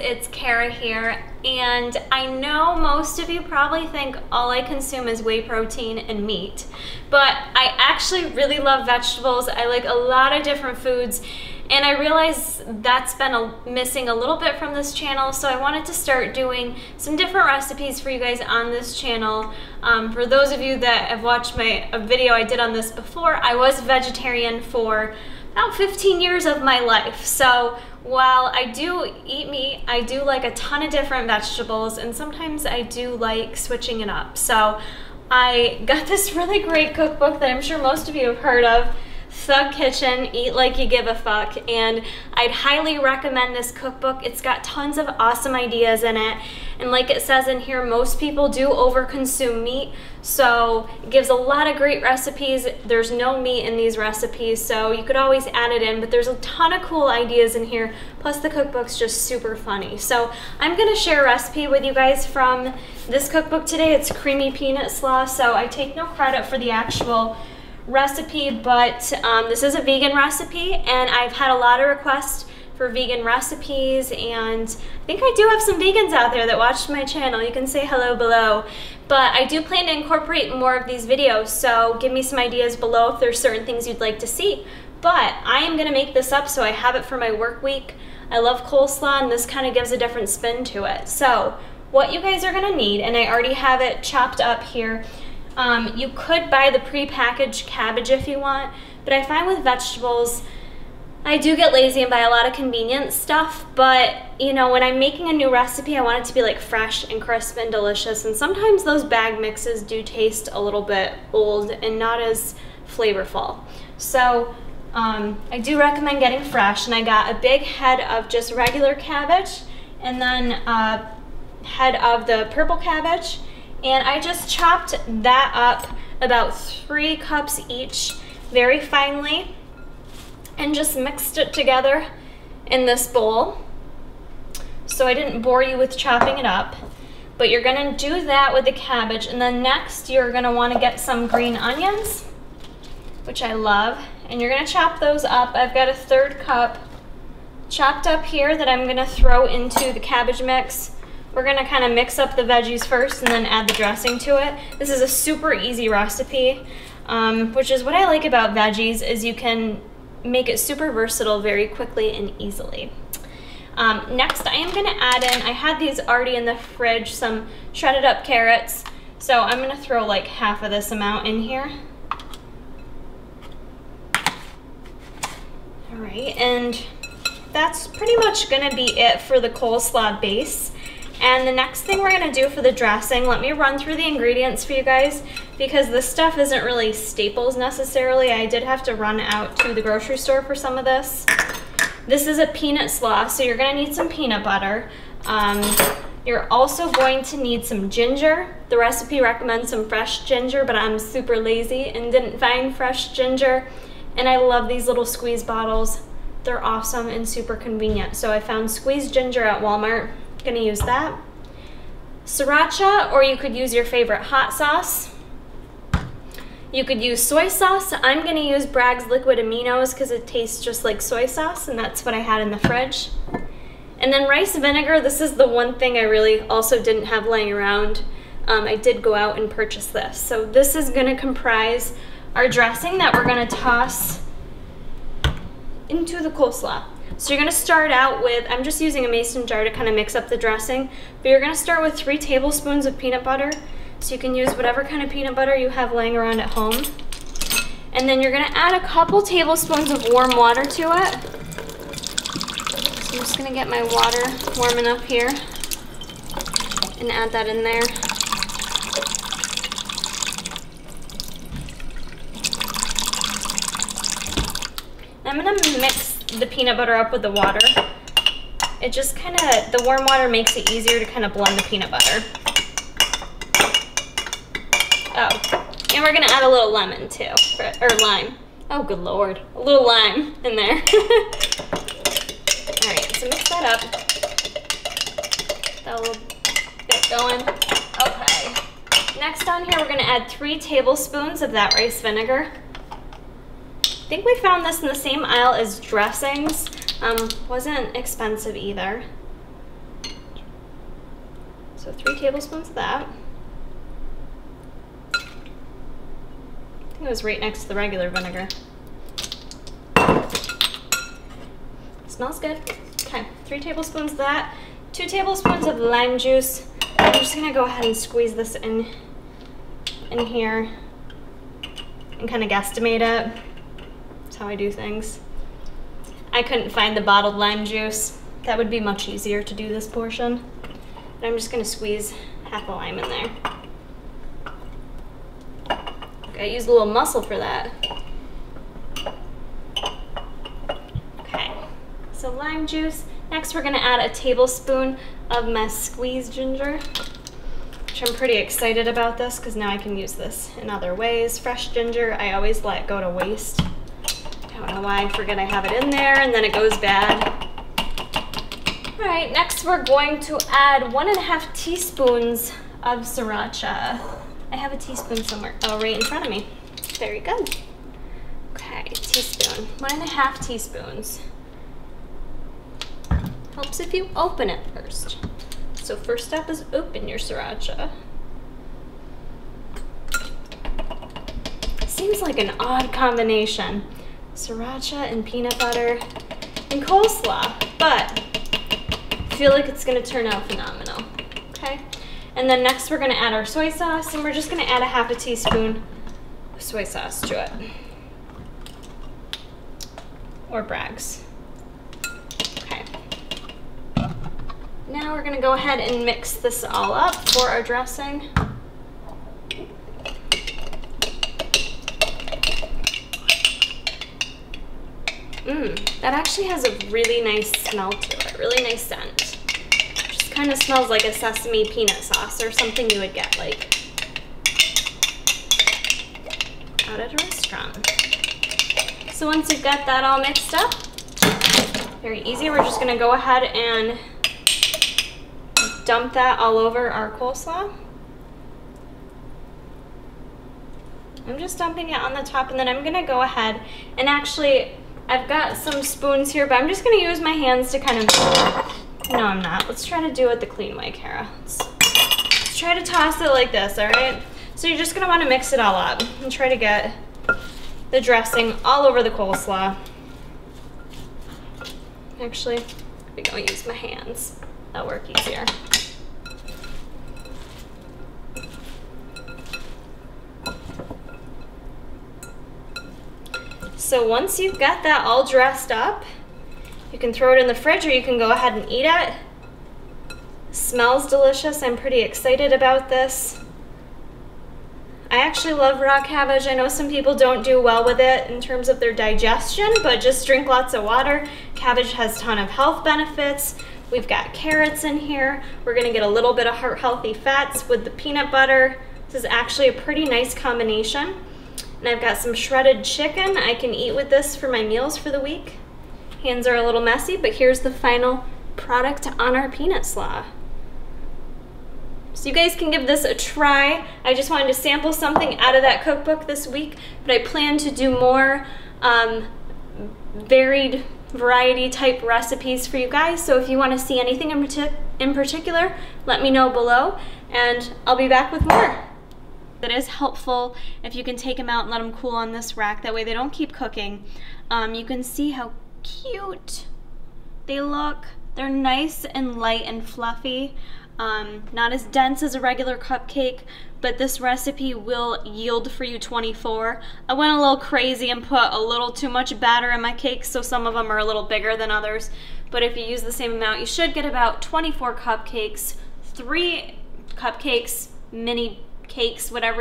it's Kara here, and I know most of you probably think all I consume is whey protein and meat, but I actually really love vegetables. I like a lot of different foods, and I realize that's been missing a little bit from this channel, so I wanted to start doing some different recipes for you guys on this channel. For those of you that have watched a video I did on this before, I was vegetarian for about 15 years of my life. So while I do eat meat, I do like a ton of different vegetables, and sometimes I do like switching it up. So I got this really great cookbook that I'm sure most of you have heard of, Thug Kitchen, Eat Like You Give a Fuck, and I'd highly recommend this cookbook. It's got tons of awesome ideas in it, and like it says in here, most people do overconsume meat, so it gives a lot of great recipes. There's no meat in these recipes, so you could always add it in, but there's a ton of cool ideas in here, plus the cookbook's just super funny. So I'm gonna share a recipe with you guys from this cookbook today. It's creamy peanut slaw, so I take no credit for the actual recipe, but this is a vegan recipe, and I've had a lot of requests for vegan recipes, and I think I do have some vegans out there that watch my channel. You can say hello below, but I do plan to incorporate more of these videos, so give me some ideas below if there's certain things you'd like to see. But I am gonna make this up so I have it for my work week. I love coleslaw, and this kind of gives a different spin to it. So what you guys are gonna need, and I already have it chopped up here. You could buy the pre-packaged cabbage if you want, but I find with vegetables, I do get lazy and buy a lot of convenience stuff, but you know, when I'm making a new recipe, I want it to be like fresh and crisp and delicious, and sometimes those bag mixes do taste a little bit old and not as flavorful. So I do recommend getting fresh, and I got a big head of just regular cabbage, and then a head of the purple cabbage, and I just chopped that up about 3 cups each very finely and just mixed it together in this bowl. So I didn't bore you with chopping it up, but you're gonna do that with the cabbage, and then next you're gonna wanna get some green onions, which I love, and you're gonna chop those up. I've got a 1/3 cup chopped up here that I'm gonna throw into the cabbage mix. We're gonna kind of mix up the veggies first and then add the dressing to it. This is a super easy recipe, which is what I like about veggies, is you can make it super versatile very quickly and easily. Next I am gonna add in, I had these already in the fridge, some shredded up carrots. So I'm gonna throw like half of this amount in here. All right, and that's pretty much gonna be it for the coleslaw base. And the next thing we're gonna do for the dressing, let me run through the ingredients for you guys, because this stuff isn't really staples necessarily. I did have to run out to the grocery store for some of this. This is a peanut slaw, so you're gonna need some peanut butter. You're also going to need some ginger. The recipe recommends some fresh ginger, but I'm super lazy and didn't find fresh ginger. And I love these little squeeze bottles. They're awesome and super convenient. So I found squeezed ginger at Walmart. Gonna use that. Sriracha, or you could use your favorite hot sauce. You could use soy sauce. I'm gonna use Bragg's liquid aminos because it tastes just like soy sauce, and that's what I had in the fridge. And then rice vinegar. This is the one thing I really also didn't have laying around. I did go out and purchase this. So this is gonna comprise our dressing that we're gonna toss into the coleslaw. So you're gonna start out with, I'm just using a mason jar to kind of mix up the dressing, but you're gonna start with 3 tablespoons of peanut butter. So you can use whatever kind of peanut butter you have laying around at home. And then you're gonna add a couple tablespoons of warm water to it. So I'm just gonna get my water warming up here and add that in there. I'm gonna mix the peanut butter up with the water. It just kind of, the warm water makes it easier to kind of blend the peanut butter. Oh, and we're gonna add a little lemon too, or lime. Oh, good Lord, a little lime in there. All right, so mix that up. That little bit going. Okay. Next on here, we're gonna add 3 tablespoons of that rice vinegar. I think we found this in the same aisle as dressings. Wasn't expensive either. So 3 tablespoons of that. I think it was right next to the regular vinegar. Smells good. Okay, 3 tablespoons of that. 2 tablespoons of lime juice. I'm just gonna go ahead and squeeze this in here and kind of guesstimate it. That's how I do things. I couldn't find the bottled lime juice. That would be much easier to do this portion. But I'm just gonna squeeze half a lime in there. Okay, I used a little muscle for that. Okay, so lime juice. Next we're gonna add a tablespoon of my squeezed ginger, which I'm pretty excited about this because now I can use this in other ways. Fresh ginger, I always let go to waste. I don't know why I forget I have it in there and then it goes bad. All right, next we're going to add 1½ teaspoons of sriracha. I have a teaspoon somewhere, oh, right in front of me. Very good. Okay, teaspoon, 1½ teaspoons. Helps if you open it first. So first step is open your sriracha. Seems like an odd combination. Sriracha and peanut butter and coleslaw, but I feel like it's gonna turn out phenomenal, okay? And then next we're gonna add our soy sauce, and we're just gonna add a ½ teaspoon of soy sauce to it. Or Bragg's. Okay. Now we're gonna go ahead and mix this all up for our dressing. That actually has a really nice smell to it, really nice scent. Just kind of smells like a sesame peanut sauce or something you would get like out at a restaurant. So once you've got that all mixed up, very easy, we're just gonna go ahead and dump that all over our coleslaw. I'm just dumping it on the top, and then I'm gonna go ahead and actually, I've got some spoons here, but I'm just gonna use my hands to kind of, no I'm not. Let's try to do it the clean way, Kara. Let's try to toss it like this, all right? So you're just gonna wanna mix it all up and try to get the dressing all over the coleslaw. Actually, I'm gonna use my hands. That'll work easier. So once you've got that all dressed up, you can throw it in the fridge or you can go ahead and eat it. Smells delicious. I'm pretty excited about this. I actually love raw cabbage. I know some people don't do well with it in terms of their digestion, but just drink lots of water. Cabbage has a ton of health benefits. We've got carrots in here. We're gonna get a little bit of heart-healthy fats with the peanut butter. This is actually a pretty nice combination. And I've got some shredded chicken I can eat with this for my meals for the week. Hands are a little messy, but here's the final product on our peanut slaw. So you guys can give this a try. I just wanted to sample something out of that cookbook this week, but I plan to do more varied variety type recipes for you guys. So if you want to see anything in particular, let me know below, and I'll be back with more. That is helpful if you can take them out and let them cool on this rack. That way they don't keep cooking. You can see how cute they look. They're nice and light and fluffy. Not as dense as a regular cupcake, but this recipe will yield for you 24. I went a little crazy and put a little too much batter in my cakes, so some of them are a little bigger than others. But if you use the same amount, you should get about 24 cupcakes, 3 cupcakes, mini cakes, whatever